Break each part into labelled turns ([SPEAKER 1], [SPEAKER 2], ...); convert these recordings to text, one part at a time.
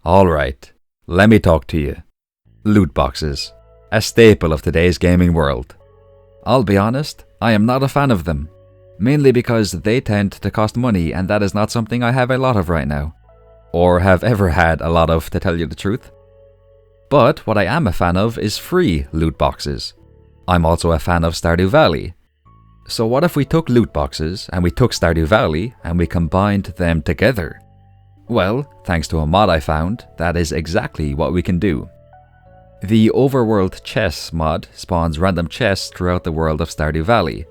[SPEAKER 1] Alright, let me talk to you. Loot boxes, a staple of today's gaming world. I'll be honest, I am not a fan of them. Mainly because they tend to cost money, and that is not something I have a lot of right now. Or have ever had a lot of, to tell you the truth. But what I am a fan of is free loot boxes. I'm also a fan of Stardew Valley. So what if we took loot boxes, and we took Stardew Valley, and we combined them together? Well, thanks to a mod I found, that is exactly what we can do. The Overworld Chests mod spawns random chests throughout the world of Stardew Valley.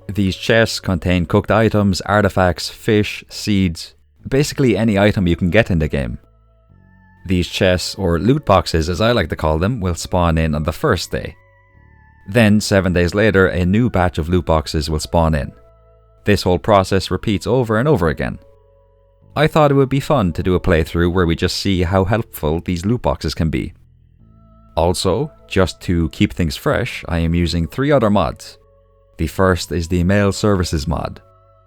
[SPEAKER 1] These chests contain cooked items, artifacts, fish, seeds, basically any item you can get in the game. These chests, or loot boxes as I like to call them, will spawn in on the first day. Then, 7 days later, a new batch of loot boxes will spawn in. This whole process repeats over and over again. I thought it would be fun to do a playthrough where we just see how helpful these loot boxes can be. Also, just to keep things fresh, I am using 3 other mods. The first is the Mail Services mod.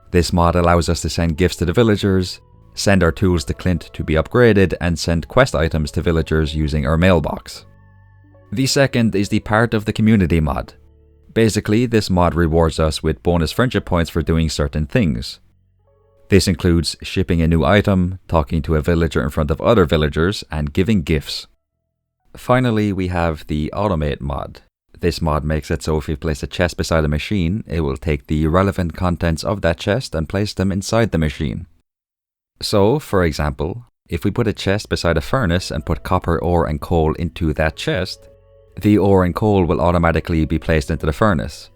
[SPEAKER 1] This mod allows us to send gifts to the villagers, send our tools to Clint to be upgraded, and send quest items to villagers using our mailbox. The second is the Part of the Community mod. Basically, this mod rewards us with bonus friendship points for doing certain things. This includes shipping a new item, talking to a villager in front of other villagers, and giving gifts. Finally, we have the Automate mod. This mod makes it so if you place a chest beside a machine, it will take the relevant contents of that chest and place them inside the machine. So, for example, if we put a chest beside a furnace and put copper, ore and coal into that chest, the ore and coal will automatically be placed into the furnace.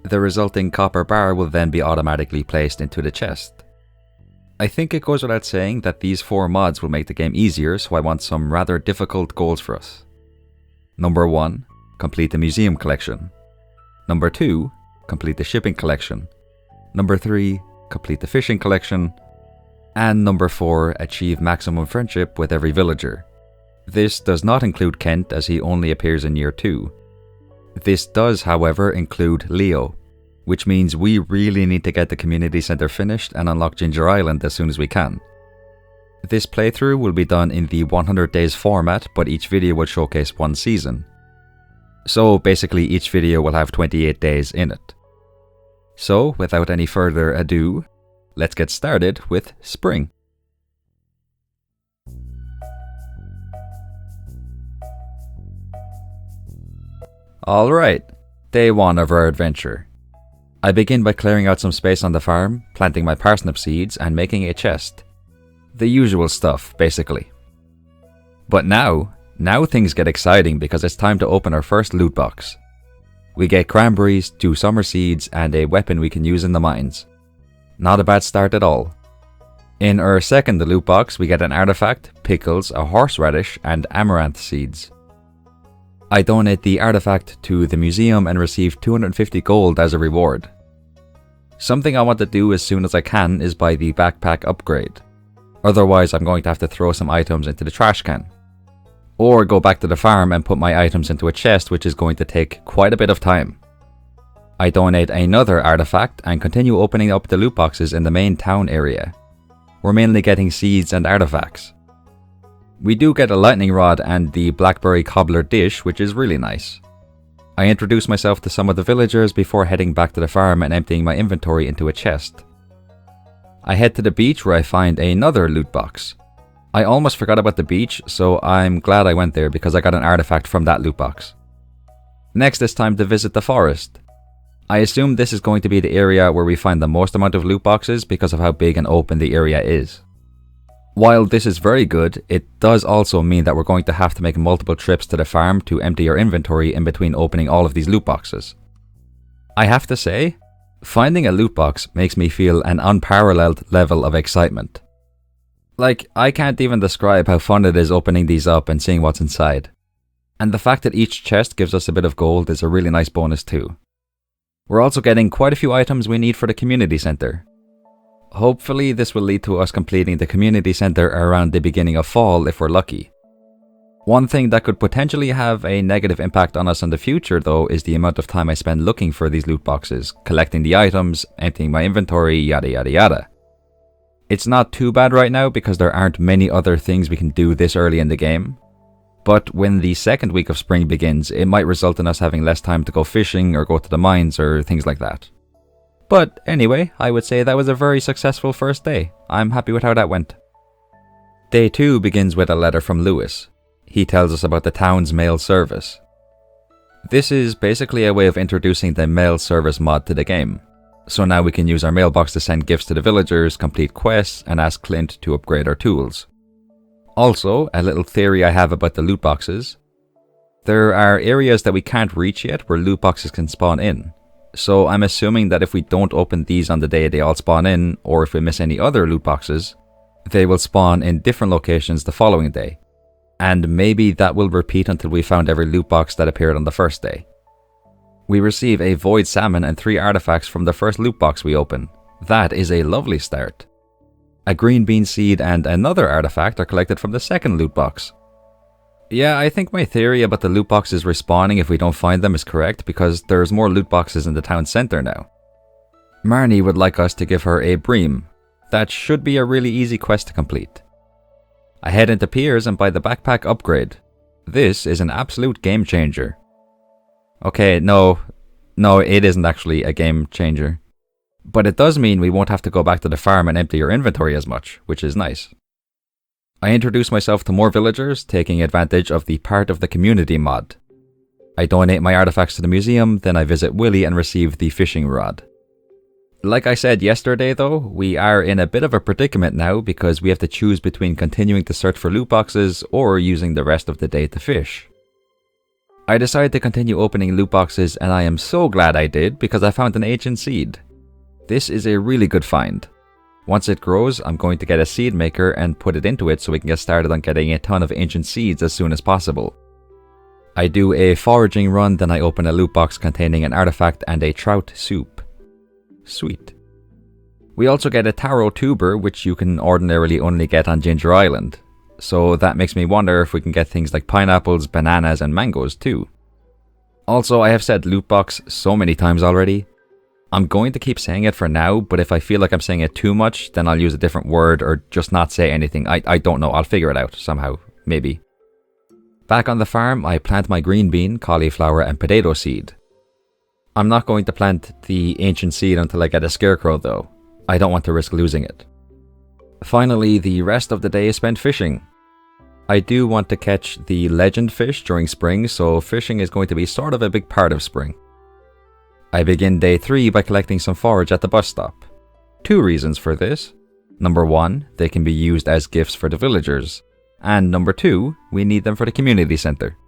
[SPEAKER 1] The resulting copper bar will then be automatically placed into the chest. I think it goes without saying that these 4 mods will make the game easier, so I want some rather difficult goals for us. Number 1. Complete the museum collection. Number 2. Complete the shipping collection. Number 3. Complete the fishing collection. And number 4. Achieve maximum friendship with every villager. This does not include Kent as he only appears in year 2. This does, however, include Leo, which means we really need to get the community center finished and unlock Ginger Island as soon as we can. This playthrough will be done in the 100 days format, but each video will showcase 1 season. So basically each video will have 28 days in it. So without any further ado, let's get started with spring. Alright, day 1 of our adventure. I begin by clearing out some space on the farm, planting my parsnip seeds and making a chest. The usual stuff, basically. But now things get exciting because it's time to open our first loot box. We get cranberries, 2 summer seeds, and a weapon we can use in the mines. Not a bad start at all. In our second loot box, we get an artifact, pickles, a horseradish, and amaranth seeds. I donate the artifact to the museum and receive 250 gold as a reward. Something I want to do as soon as I can is buy the backpack upgrade. Otherwise, I'm going to have to throw some items into the trash can. Or go back to the farm and put my items into a chest, which is going to take quite a bit of time. I donate another artifact and continue opening up the loot boxes in the main town area. We're mainly getting seeds and artifacts. We do get a lightning rod and the blackberry cobbler dish, which is really nice. I introduce myself to some of the villagers before heading back to the farm and emptying my inventory into a chest. I head to the beach where I find another loot box. I almost forgot about the beach, so I'm glad I went there because I got an artifact from that loot box. Next, it's time to visit the forest. I assume this is going to be the area where we find the most amount of loot boxes because of how big and open the area is. While this is very good, it does also mean that we're going to have to make multiple trips to the farm to empty our inventory in between opening all of these loot boxes. I have to say, finding a loot box makes me feel an unparalleled level of excitement. Like, I can't even describe how fun it is opening these up and seeing what's inside. And the fact that each chest gives us a bit of gold is a really nice bonus too. We're also getting quite a few items we need for the community center. Hopefully this will lead to us completing the community center around the beginning of fall if we're lucky. One thing that could potentially have a negative impact on us in the future though is the amount of time I spend looking for these loot boxes, collecting the items, emptying my inventory, yada yada yada. It's not too bad right now because there aren't many other things we can do this early in the game. But when the second week of spring begins, it might result in us having less time to go fishing or go to the mines or things like that. But anyway, I would say that was a very successful first day. I'm happy with how that went. Day 2 begins with a letter from Lewis. He tells us about the town's mail service. This is basically a way of introducing the mail service mod to the game. So now we can use our mailbox to send gifts to the villagers, complete quests, and ask Clint to upgrade our tools. Also, a little theory I have about the loot boxes. There are areas that we can't reach yet where loot boxes can spawn in. So I'm assuming that if we don't open these on the day they all spawn in, or if we miss any other loot boxes, they will spawn in different locations the following day. And maybe that will repeat until we found every loot box that appeared on the first day. We receive a void salmon and 3 artifacts from the first loot box we open. That is a lovely start. A green bean seed and another artifact are collected from the second loot box. Yeah, I think my theory about the loot boxes respawning if we don't find them is correct because there's more loot boxes in the town centre now. Marnie would like us to give her a bream. That should be a really easy quest to complete. I head into Piers and buy the backpack upgrade. This is an absolute game changer. Okay, no, it isn't actually a game changer. But it does mean we won't have to go back to the farm and empty your inventory as much, which is nice. I introduce myself to more villagers, taking advantage of the part of the community mod. I donate my artifacts to the museum, then I visit Willy and receive the fishing rod. Like I said yesterday though, we are in a bit of a predicament now because we have to choose between continuing to search for loot boxes or using the rest of the day to fish. I decided to continue opening loot boxes and I am so glad I did because I found an ancient seed. This is a really good find. Once it grows, I'm going to get a seed maker and put it into it so we can get started on getting a ton of ancient seeds as soon as possible. I do a foraging run, then I open a loot box containing an artifact and a trout soup. Sweet. We also get a taro tuber, which you can ordinarily only get on Ginger Island. So that makes me wonder if we can get things like pineapples, bananas and mangoes too. Also, I have said loot box so many times already. I'm going to keep saying it for now, but if I feel like I'm saying it too much, then I'll use a different word or just not say anything. I don't know, I'll figure it out somehow, maybe. Back on the farm, I plant my green bean, cauliflower and potato seed. I'm not going to plant the ancient seed until I get a scarecrow though. I don't want to risk losing it. Finally, the rest of the day is spent fishing. I do want to catch the legend fish during spring, so fishing is going to be sort of a big part of spring. I begin day 3 by collecting some forage at the bus stop. 2 reasons for this. Number 1, they can be used as gifts for the villagers. And number 2, we need them for the community centre.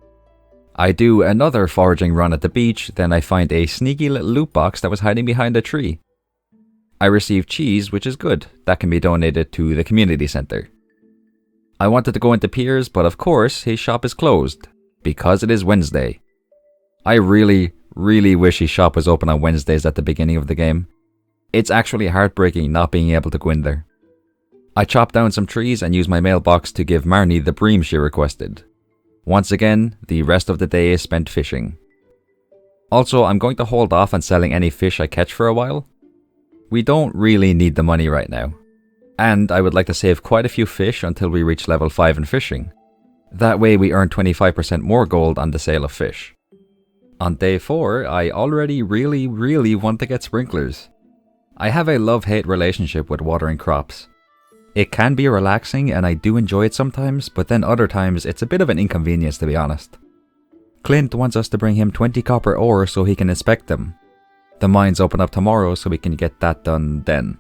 [SPEAKER 1] I do another foraging run at the beach, then I find a sneaky little loot box that was hiding behind a tree. I receive cheese, which is good. That can be donated to the community centre. I wanted to go into Piers, but of course his shop is closed, because it is Wednesday. I really wish his shop was open on Wednesdays at the beginning of the game. It's actually heartbreaking not being able to go in there. I chop down some trees and use my mailbox to give Marnie the bream she requested. Once again, the rest of the day is spent fishing. Also, I'm going to hold off on selling any fish I catch for a while. We don't really need the money right now. And I would like to save quite a few fish until we reach level 5 in fishing. That way we earn 25% more gold on the sale of fish. On day 4, I already really want to get sprinklers. I have a love-hate relationship with watering crops. It can be relaxing and I do enjoy it sometimes, but then other times it's a bit of an inconvenience to be honest. Clint wants us to bring him 20 copper ore so he can inspect them. The mines open up tomorrow so we can get that done then.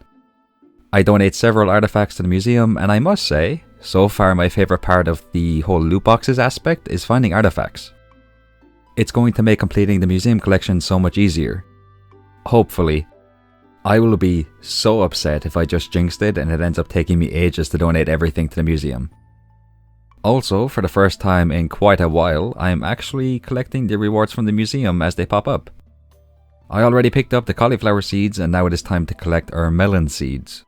[SPEAKER 1] I donate several artifacts to the museum and I must say, so far my favourite part of the whole loot boxes aspect is finding artifacts. It's going to make completing the museum collection so much easier. Hopefully. I will be so upset if I just jinxed it and it ends up taking me ages to donate everything to the museum. Also, for the first time in quite a while, I am actually collecting the rewards from the museum as they pop up. I already picked up the cauliflower seeds and now it is time to collect our melon seeds.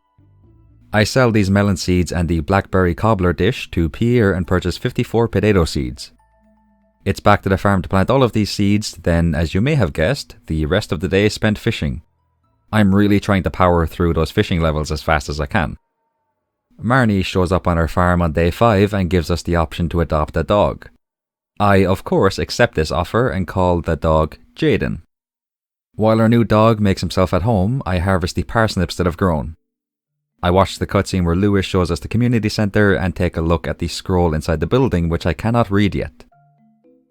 [SPEAKER 1] I sell these melon seeds and the blackberry cobbler dish to Pierre and purchase 54 potato seeds. It's back to the farm to plant all of these seeds, then as you may have guessed, the rest of the day is spent fishing. I'm really trying to power through those fishing levels as fast as I can. Marnie shows up on our farm on day 5 and gives us the option to adopt a dog. I, of course, accept this offer and call the dog Jaden. While our new dog makes himself at home, I harvest the parsnips that have grown. I watch the cutscene where Lewis shows us the community centre and take a look at the scroll inside the building, which I cannot read yet.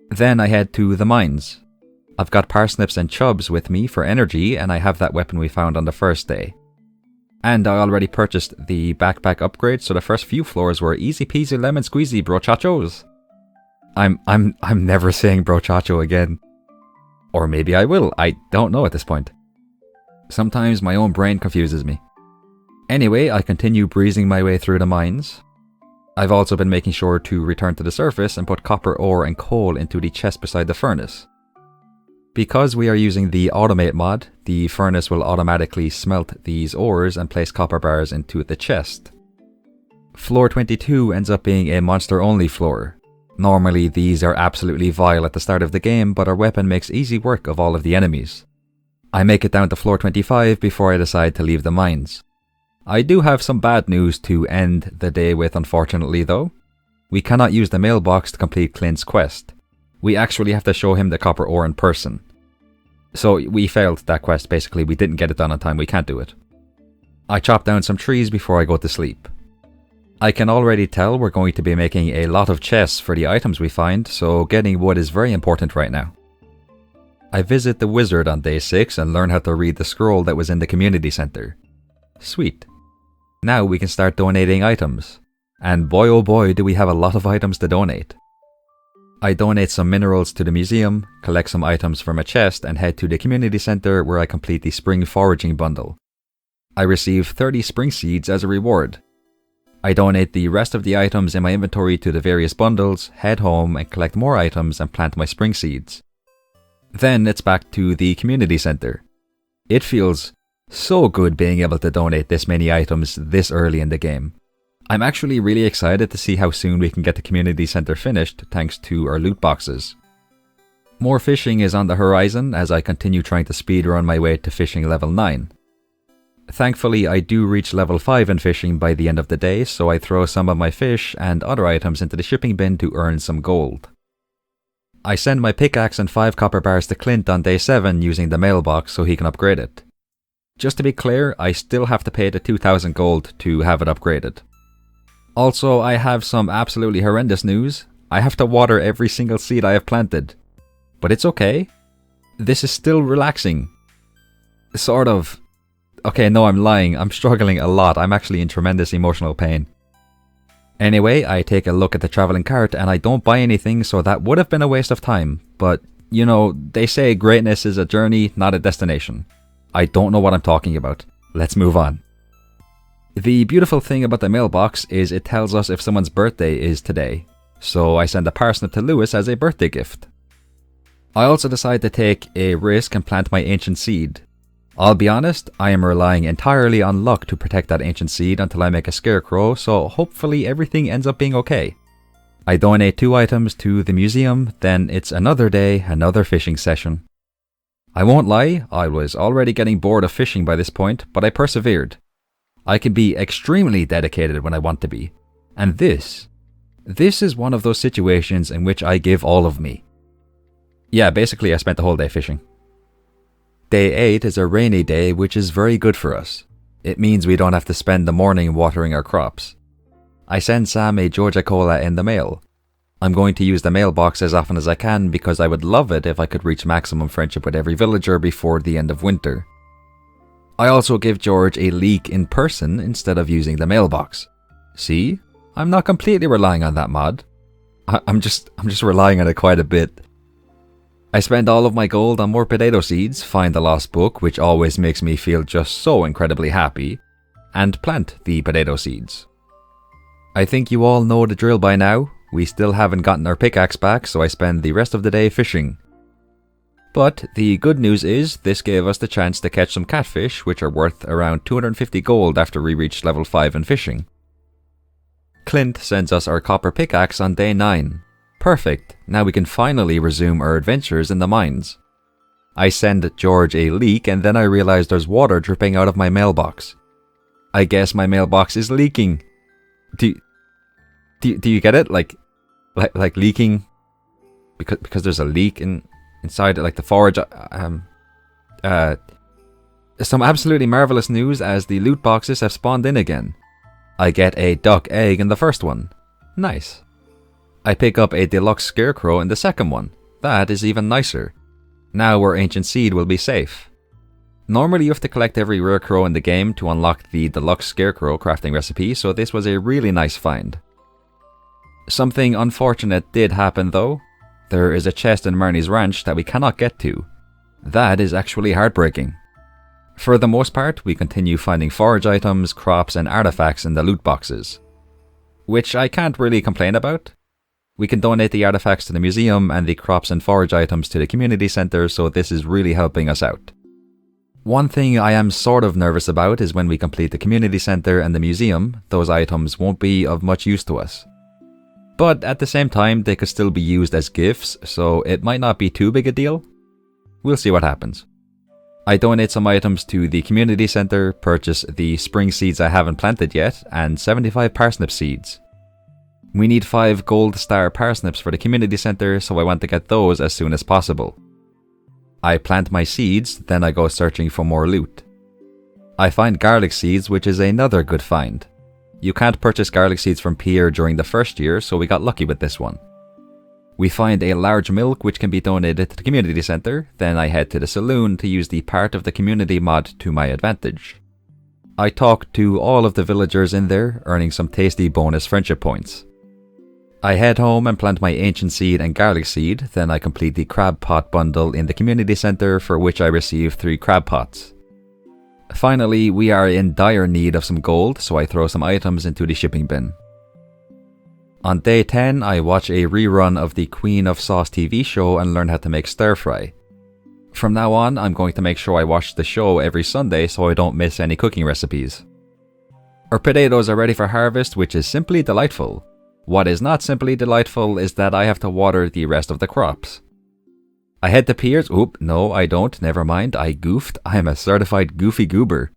[SPEAKER 1] Then I head to the mines. I've got parsnips and chubs with me for energy, and I have that weapon we found on the first day. And I already purchased the backpack upgrade, so the first few floors were easy peasy lemon squeezy brochachos. I'm never saying brochacho again. Or maybe I will, I don't know at this point. Sometimes my own brain confuses me. Anyway, I continue breezing my way through the mines. I've also been making sure to return to the surface and put copper ore and coal into the chest beside the furnace. Because we are using the automate mod, the furnace will automatically smelt these ores and place copper bars into the chest. Floor 22 ends up being a monster only floor. Normally these are absolutely vile at the start of the game, but our weapon makes easy work of all of the enemies. I make it down to floor 25 before I decide to leave the mines. I do have some bad news to end the day with, unfortunately though. We cannot use the mailbox to complete Clint's quest. We actually have to show him the copper ore in person. So we failed that quest, basically. We didn't get it done on time, we can't do it. I chop down some trees before I go to sleep. I can already tell we're going to be making a lot of chests for the items we find, so getting wood is very important right now. I visit the wizard on day 6 and learn how to read the scroll that was in the community center. Sweet. Now we can start donating items. And boy oh boy do we have a lot of items to donate. I donate some minerals to the museum, collect some items from a chest, and head to the community center where I complete the spring foraging bundle. I receive 30 spring seeds as a reward. I donate the rest of the items in my inventory to the various bundles, head home and collect more items and plant my spring seeds. Then it's back to the community center. It feels so good being able to donate this many items this early in the game. I'm actually really excited to see how soon we can get the community center finished thanks to our loot boxes. More fishing is on the horizon as I continue trying to speedrun my way to fishing level 9. Thankfully I do reach level 5 in fishing by the end of the day, so I throw some of my fish and other items into the shipping bin to earn some gold. I send my pickaxe and 5 copper bars to Clint on day 7 using the mailbox so he can upgrade it. Just to be clear, I still have to pay the 2000 gold to have it upgraded. Also, I have some absolutely horrendous news. I have to water every single seed I have planted. But it's okay. This is still relaxing. Sort of. Okay, no, I'm lying. I'm struggling a lot. I'm actually in tremendous emotional pain. Anyway, I take a look at the traveling cart and I don't buy anything, so that would have been a waste of time. But, you know, they say greatness is a journey, not a destination. I don't know what I'm talking about. Let's move on. The beautiful thing about the mailbox is it tells us if someone's birthday is today, so I send a parsnip to Lewis as a birthday gift. I also decide to take a risk and plant my ancient seed. I'll be honest, I am relying entirely on luck to protect that ancient seed until I make a scarecrow, so hopefully everything ends up being okay. I donate 2 items to the museum, then it's another day, another fishing session. I won't lie, I was already getting bored of fishing by this point, but I persevered. I can be extremely dedicated when I want to be. And this is one of those situations in which I give all of me. Yeah, basically I spent the whole day fishing. Day 8 is a rainy day, which is very good for us. It means we don't have to spend the morning watering our crops. I send Sam a Georgia Cola in the mail. I'm going to use the mailbox as often as I can because I would love it if I could reach maximum friendship with every villager before the end of winter. I also give George a leek in person instead of using the mailbox. See? I'm not completely relying on that mod. I'm just relying on it quite a bit. I spend all of my gold on more potato seeds, find the lost book, which always makes me feel just so incredibly happy, and plant the potato seeds. I think you all know the drill by now. We still haven't gotten our pickaxe back, so I spend the rest of the day fishing. But the good news is, this gave us the chance to catch some catfish, which are worth around 250 gold after we reach level 5 in fishing. Clint sends us our copper pickaxe on day 9. Perfect, now we can finally resume our adventures in the mines. I send George a leak and then I realize there's water dripping out of my mailbox. I guess my mailbox is leaking. Do you get it? Like leaking, because there's a leak inside like the forage. Some absolutely marvelous news, as the loot boxes have spawned in again. I get a duck egg in the first one. Nice. I pick up a deluxe scarecrow in the second one. That is even nicer. Now our ancient seed will be safe. Normally you have to collect every rare crow in the game to unlock the deluxe scarecrow crafting recipe, so this was a really nice find. Something unfortunate did happen though. There is a chest in Marnie's ranch that we cannot get to. That is actually heartbreaking. For the most part, we continue finding forage items, crops and artifacts in the loot boxes, which I can't really complain about. We can donate the artifacts to the museum and the crops and forage items to the community center, so this is really helping us out. One thing I am sort of nervous about is when we complete the community center and the museum, those items won't be of much use to us. But at the same time, they could still be used as gifts, so it might not be too big a deal. We'll see what happens. I donate some items to the community center, purchase the spring seeds I haven't planted yet, and 75 parsnip seeds. We need 5 gold star parsnips for the community center, so I want to get those as soon as possible. I plant my seeds, then I go searching for more loot. I find garlic seeds, which is another good find. You can't purchase garlic seeds from Pierre during the first year, so we got lucky with this one. We find a large milk which can be donated to the community center, then I head to the saloon to use the part of the community mod to my advantage. I talk to all of the villagers in there, earning some tasty bonus friendship points. I head home and plant my ancient seed and garlic seed, then I complete the crab pot bundle in the community center, for which I receive 3 crab pots. Finally, we are in dire need of some gold, so I throw some items into the shipping bin. On day 10, I watch a rerun of the Queen of Sauce TV show and learn how to make stir fry. From now on, I'm going to make sure I watch the show every Sunday so I don't miss any cooking recipes. Our potatoes are ready for harvest, which is simply delightful. What is not simply delightful is that I have to water the rest of the crops. I head to Pierre's. Oop, no I don't, never mind, I goofed. I am a certified goofy goober.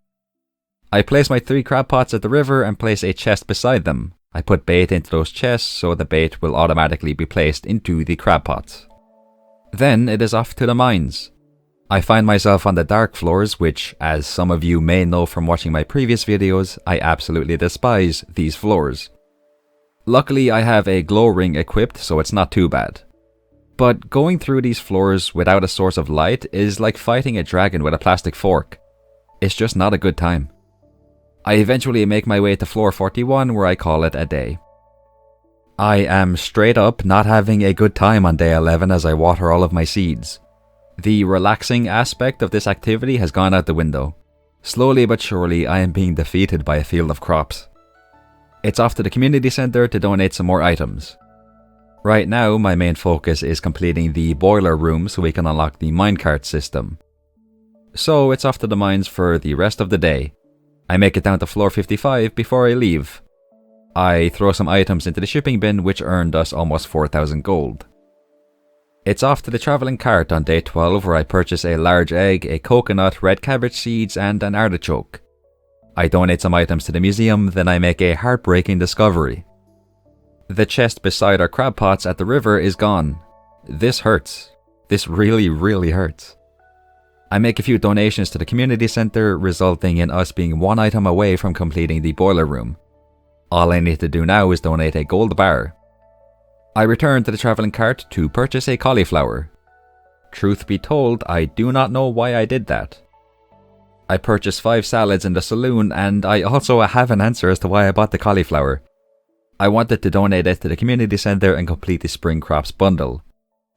[SPEAKER 1] I place my 3 crab pots at the river and place a chest beside them. I put bait into those chests so the bait will automatically be placed into the crab pots. Then it is off to the mines. I find myself on the dark floors, which, as some of you may know from watching my previous videos, I absolutely despise these floors. Luckily I have a glow ring equipped, so it's not too bad. But going through these floors without a source of light is like fighting a dragon with a plastic fork. It's just not a good time. I eventually make my way to floor 41, where I call it a day. I am straight up not having a good time on day 11 as I water all of my seeds. The relaxing aspect of this activity has gone out the window. Slowly but surely I am being defeated by a field of crops. It's off to the community center to donate some more items. Right now my main focus is completing the boiler room so we can unlock the minecart system. So it's off to the mines for the rest of the day. I make it down to floor 55 before I leave. I throw some items into the shipping bin, which earned us almost 4,000 gold. It's off to the travelling cart on day 12, where I purchase a large egg, a coconut, red cabbage seeds and an artichoke. I donate some items to the museum, then I make a heartbreaking discovery. The chest beside our crab pots at the river is gone. This hurts. This really hurts. I make a few donations to the community center, resulting in us being 1 item away from completing the boiler room. All I need to do now is donate a gold bar. I return to the travelling cart to purchase a cauliflower. Truth be told, I do not know why I did that. I purchased 5 salads in the saloon, and I also have an answer as to why I bought the cauliflower. I wanted to donate it to the community center and complete the spring crops bundle.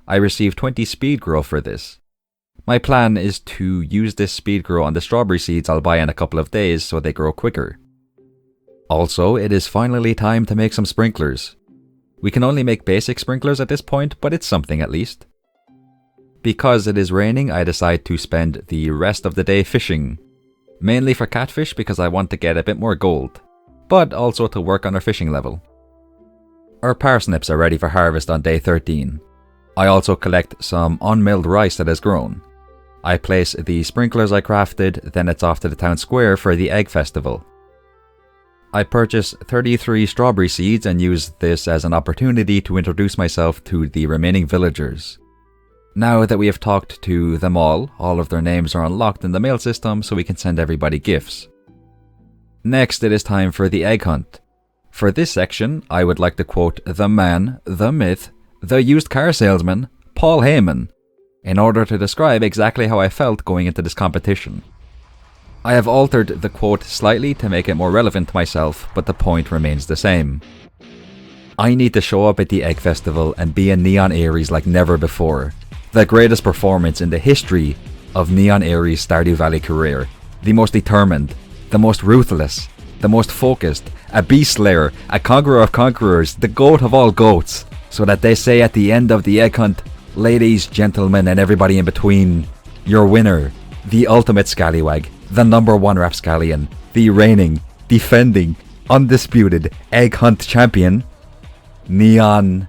[SPEAKER 1] I received 20 speed grow for this. My plan is to use this speed grow on the strawberry seeds I'll buy in a couple of days so they grow quicker. Also, it is finally time to make some sprinklers. We can only make basic sprinklers at this point, but it's something at least. Because it is raining, I decide to spend the rest of the day fishing. Mainly for catfish because I want to get a bit more gold, but also to work on our fishing level. Our parsnips are ready for harvest on day 13. I also collect some unmilled rice that has grown. I place the sprinklers I crafted, then it's off to the town square for the egg festival. I purchased 33 strawberry seeds and used this as an opportunity to introduce myself to the remaining villagers. Now that we have talked to them all of their names are unlocked in the mail system so we can send everybody gifts. Next, it is time for the egg hunt. For this section, I would like to quote the man, the myth, the used car salesman, Paul Heyman, in order to describe exactly how I felt going into this competition. I have altered the quote slightly to make it more relevant to myself, but the point remains the same. I need to show up at the Egg Festival and be a Neon Aries like never before. The greatest performance in the history of Neon Aries' Stardew Valley career. The most determined, the most ruthless, the most focused, a beast slayer, a conqueror of conquerors, the goat of all goats, so that they say at the end of the egg hunt, ladies, gentlemen, and everybody in between, your winner, the ultimate scallywag, the #1 rapscallion, the reigning, defending, undisputed egg hunt champion, Neon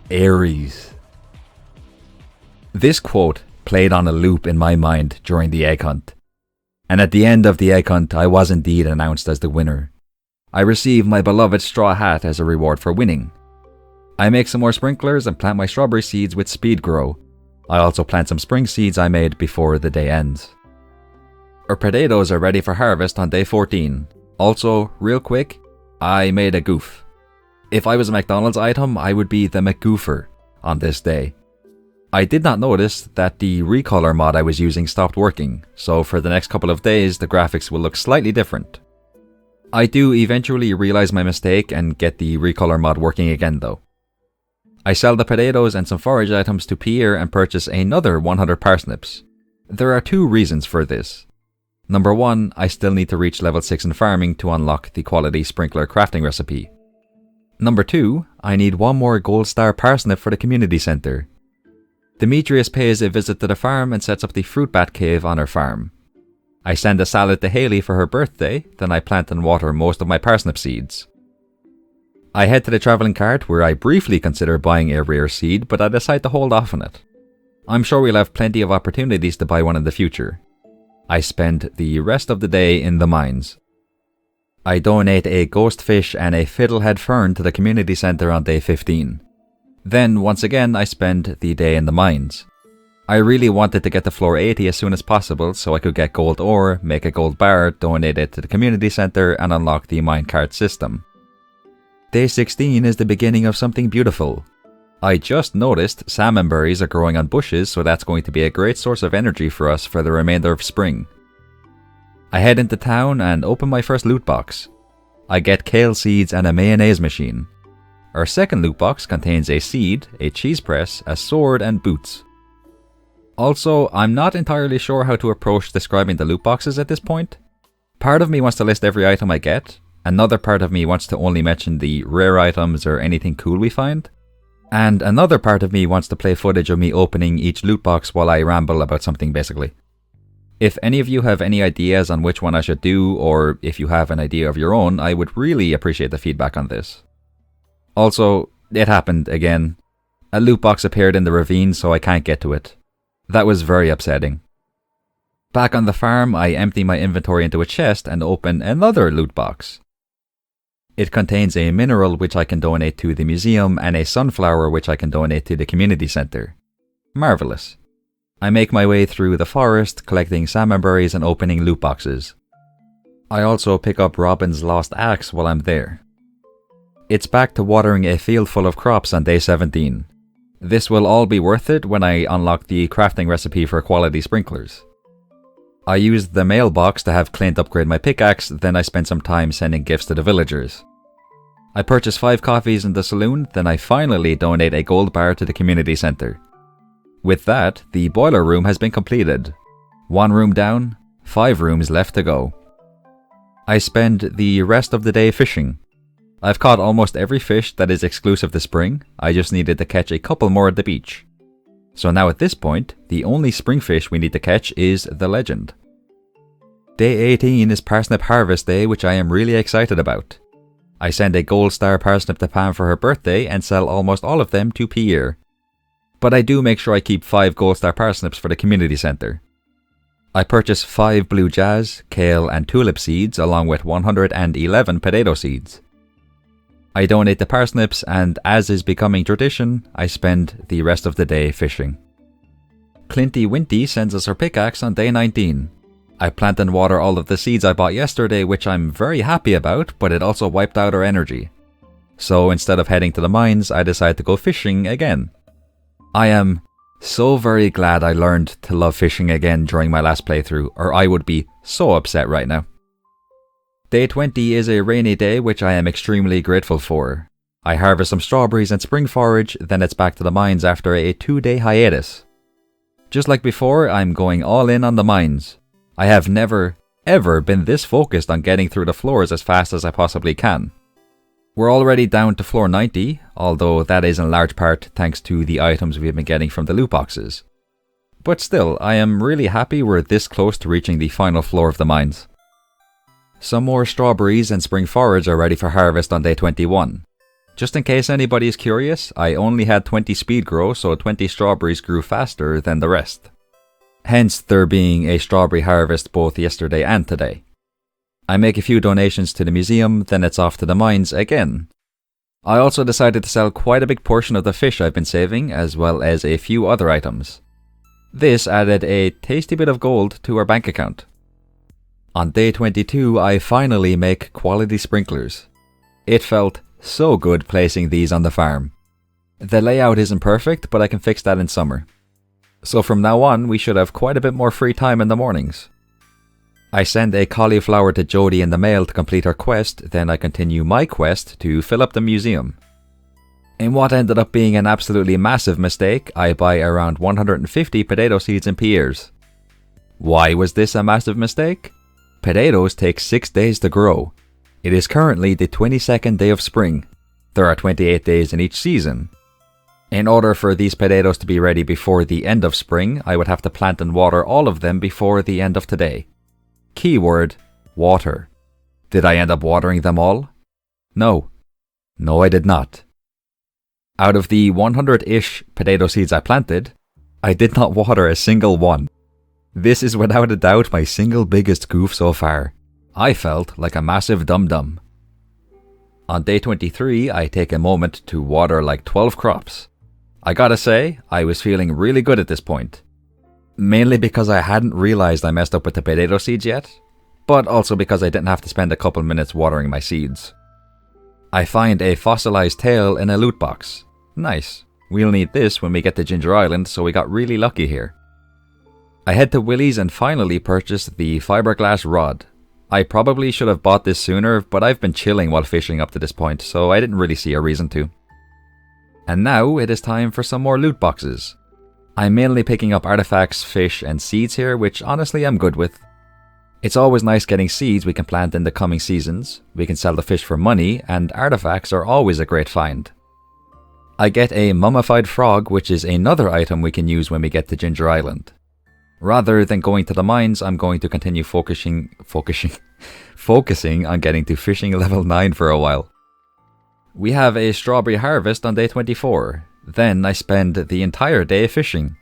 [SPEAKER 1] Aries. This quote played on a loop in my mind during the egg hunt. And at the end of the egg hunt, I was indeed announced as the winner. I received my beloved straw hat as a reward for winning. I make some more sprinklers and plant my strawberry seeds with Speed Grow. I also plant some spring seeds I made before the day ends. Our potatoes are ready for harvest on day 14. Also, real quick, I made a goof. If I was a McDonald's item, I would be the McGoofer on this day. I did not notice that the recolor mod I was using stopped working, so for the next couple of days the graphics will look slightly different. I do eventually realize my mistake and get the recolor mod working again though. I sell the potatoes and some forage items to Pierre and purchase another 100 parsnips. There are two reasons for this. Number 1, I still need to reach level 6 in farming to unlock the quality sprinkler crafting recipe. Number 2, I need one more gold star parsnip for the community center. Demetrius pays a visit to the farm and sets up the fruit bat cave on her farm. I send a salad to Haley for her birthday, then I plant and water most of my parsnip seeds. I head to the travelling cart where I briefly consider buying a rare seed, but I decide to hold off on it. I'm sure we'll have plenty of opportunities to buy one in the future. I spend the rest of the day in the mines. I donate a ghost fish and a fiddlehead fern to the community centre on day 15. Then, once again, I spend the day in the mines. I really wanted to get to floor 80 as soon as possible so I could get gold ore, make a gold bar, donate it to the community centre and unlock the minecart system. Day 16 is the beginning of something beautiful. I just noticed salmon berries are growing on bushes, so that's going to be a great source of energy for us for the remainder of spring. I head into town and open my first loot box. I get kale seeds and a mayonnaise machine. Our second loot box contains a seed, a cheese press, a sword and boots. Also, I'm not entirely sure how to approach describing the loot boxes at this point. Part of me wants to list every item I get, another part of me wants to only mention the rare items or anything cool we find, and another part of me wants to play footage of me opening each loot box while I ramble about something basically. If any of you have any ideas on which one I should do, or if you have an idea of your own, I would really appreciate the feedback on this. Also, it happened again. A loot box appeared in the ravine so I can't get to it. That was very upsetting. Back on the farm, I empty my inventory into a chest and open another loot box. It contains a mineral which I can donate to the museum and a sunflower which I can donate to the community center. Marvelous. I make my way through the forest, collecting salmon berries and opening loot boxes. I also pick up Robin's lost axe while I'm there. It's back to watering a field full of crops on day 17. This will all be worth it when I unlock the crafting recipe for quality sprinklers. I used the mailbox to have Clint upgrade my pickaxe, then I spent some time sending gifts to the villagers. I purchased 5 coffees in the saloon, then I finally donate a gold bar to the community center. With that, the boiler room has been completed. 1 room down, 5 rooms left to go. I spend the rest of the day fishing. I've caught almost every fish that is exclusive to spring, I just needed to catch a couple more at the beach. So now at this point, the only spring fish we need to catch is the legend. Day 18 is Parsnip Harvest Day, which I am really excited about. I send a gold star parsnip to Pam for her birthday and sell almost all of them to Pierre. But I do make sure I keep 5 gold star parsnips for the community center. I purchased 5 blue jazz, kale and tulip seeds along with 111 potato seeds. I donate the parsnips, and as is becoming tradition, I spend the rest of the day fishing. Clinty Winty sends us her pickaxe on day 19. I plant and water all of the seeds I bought yesterday, which I'm very happy about, but it also wiped out our energy. So instead of heading to the mines, I decided to go fishing again. I am so very glad I learned to love fishing again during my last playthrough, or I would be so upset right now. Day 20 is a rainy day, which I am extremely grateful for. I harvest some strawberries and spring forage, then it's back to the mines after a 2-day hiatus. Just like before, I'm going all in on the mines. I have never, ever been this focused on getting through the floors as fast as I possibly can. We're already down to floor 90, although that is in large part thanks to the items we've been getting from the loot boxes. But still, I am really happy we're this close to reaching the final floor of the mines. Some more strawberries and spring forage are ready for harvest on day 21. Just in case anybody is curious, I only had 20 speed grow, so 20 strawberries grew faster than the rest. Hence there being a strawberry harvest both yesterday and today. I make a few donations to the museum, then it's off to the mines again. I also decided to sell quite a big portion of the fish I've been saving, as well as a few other items. This added a tasty bit of gold to our bank account. On day 22, I finally make quality sprinklers. It felt so good placing these on the farm. The layout isn't perfect, but I can fix that in summer. So from now on, we should have quite a bit more free time in the mornings. I send a cauliflower to Jody in the mail to complete her quest, then I continue my quest to fill up the museum. In what ended up being an absolutely massive mistake, I buy around 150 potato seeds and pears. Why was this a massive mistake? Potatoes take 6 days to grow. It is currently the 22nd day of spring. There are 28 days in each season. In order for these potatoes to be ready before the end of spring, I would have to plant and water all of them before the end of today. Keyword, water. Did I end up watering them all? No. No, I did not. Out of the 100-ish potato seeds I planted, I did not water a single one. This is without a doubt my single biggest goof so far. I felt like a massive dum-dum. On day 23, I take a moment to water like 12 crops. I gotta say, I was feeling really good at this point. Mainly because I hadn't realized I messed up with the potato seeds yet, but also because I didn't have to spend a couple minutes watering my seeds. I find a fossilized tail in a loot box. Nice. We'll need this when we get to Ginger Island, so we got really lucky here. I head to Willie's and finally purchase the fiberglass rod. I probably should have bought this sooner, but I've been chilling while fishing up to this point, so I didn't really see a reason to. And now it is time for some more loot boxes. I'm mainly picking up artifacts, fish and seeds here, which honestly I'm good with. It's always nice getting seeds we can plant in the coming seasons, we can sell the fish for money, and artifacts are always a great find. I get a mummified frog, which is another item we can use when we get to Ginger Island. Rather than going to the mines, I'm going to continue focusing on getting to fishing level 9 for a while. We have a strawberry harvest on day 24. Then I spend the entire day fishing.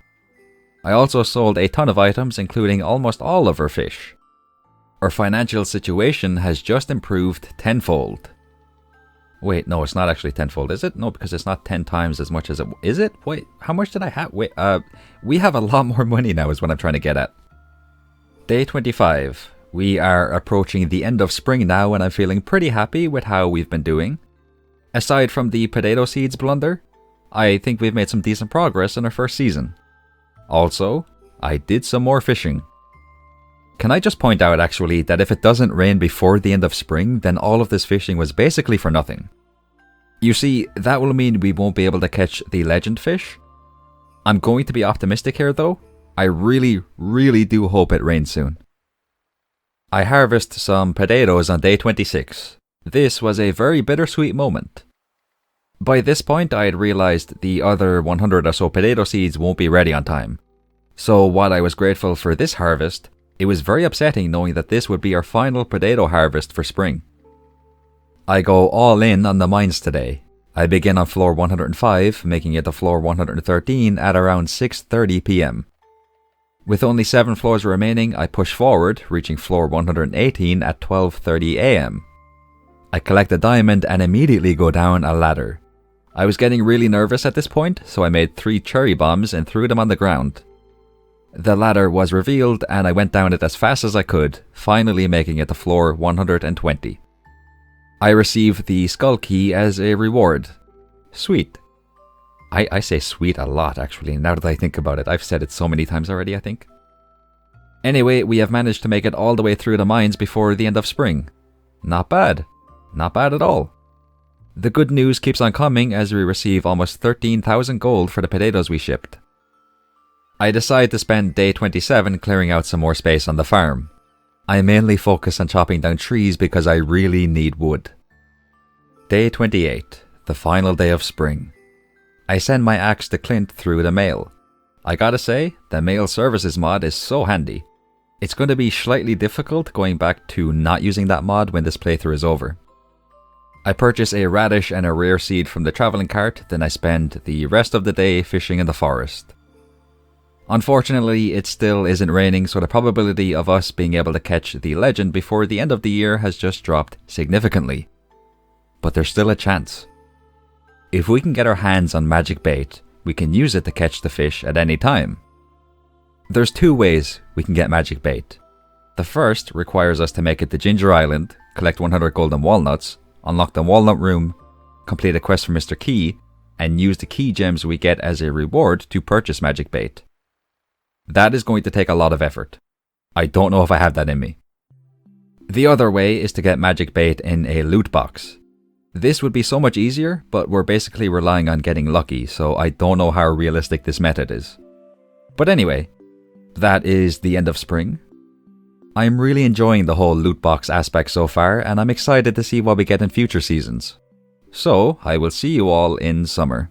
[SPEAKER 1] I also sold a ton of items, including almost all of our fish. Our financial situation has just improved tenfold. Wait, no, it's not actually tenfold, is it? No, because it's not 10 times as much as it... Is it? Wait, how much did I have? Wait, we have a lot more money now is what I'm trying to get at. Day 25. We are approaching the end of spring now, and I'm feeling pretty happy with how we've been doing. Aside from the potato seeds blunder, I think we've made some decent progress in our first season. Also, I did some more fishing. Can I just point out actually that if it doesn't rain before the end of spring, then all of this fishing was basically for nothing. You see, that will mean we won't be able to catch the legend fish. I'm going to be optimistic here though. I really do hope it rains soon. I harvest some potatoes on day 26. This was a very bittersweet moment. By this point I had realized the other 100 or so potato seeds won't be ready on time. So while I was grateful for this harvest, it was very upsetting knowing that this would be our final potato harvest for spring. I go all in on the mines today. I begin on floor 105, making it to floor 113 at around 6:30 PM. With only 7 floors remaining, I push forward, reaching floor 118 at 12:30 am. I collect a diamond and immediately go down a ladder. I was getting really nervous at this point, so I made 3 cherry bombs and threw them on the ground. The ladder was revealed and I went down it as fast as I could, finally making it to floor 120. I received the skull key as a reward. Sweet. I say sweet a lot actually, now that I think about it. I've said it so many times already, I think. Anyway, we have managed to make it all the way through the mines before the end of spring. Not bad. Not bad at all. The good news keeps on coming as we receive almost 13,000 gold for the potatoes we shipped. I decide to spend day 27 clearing out some more space on the farm. I mainly focus on chopping down trees because I really need wood. Day 28, the final day of spring. I send my axe to Clint through the mail. I gotta say, the mail services mod is so handy. It's going to be slightly difficult going back to not using that mod when this playthrough is over. I purchase a radish and a rare seed from the travelling cart, then I spend the rest of the day fishing in the forest. Unfortunately, it still isn't raining, so the probability of us being able to catch the legend before the end of the year has just dropped significantly. But there's still a chance. If we can get our hands on magic bait, we can use it to catch the fish at any time. There's 2 ways we can get magic bait. The first requires us to make it to Ginger Island, collect 100 golden walnuts, unlock the walnut room, complete a quest for Mr. Key, and use the key gems we get as a reward to purchase magic bait. That is going to take a lot of effort. I don't know if I have that in me. The other way is to get magic bait in a loot box. This would be so much easier, but we're basically relying on getting lucky, so I don't know how realistic this method is. But anyway, that is the end of spring. I'm really enjoying the whole loot box aspect so far, and I'm excited to see what we get in future seasons. So, I will see you all in summer.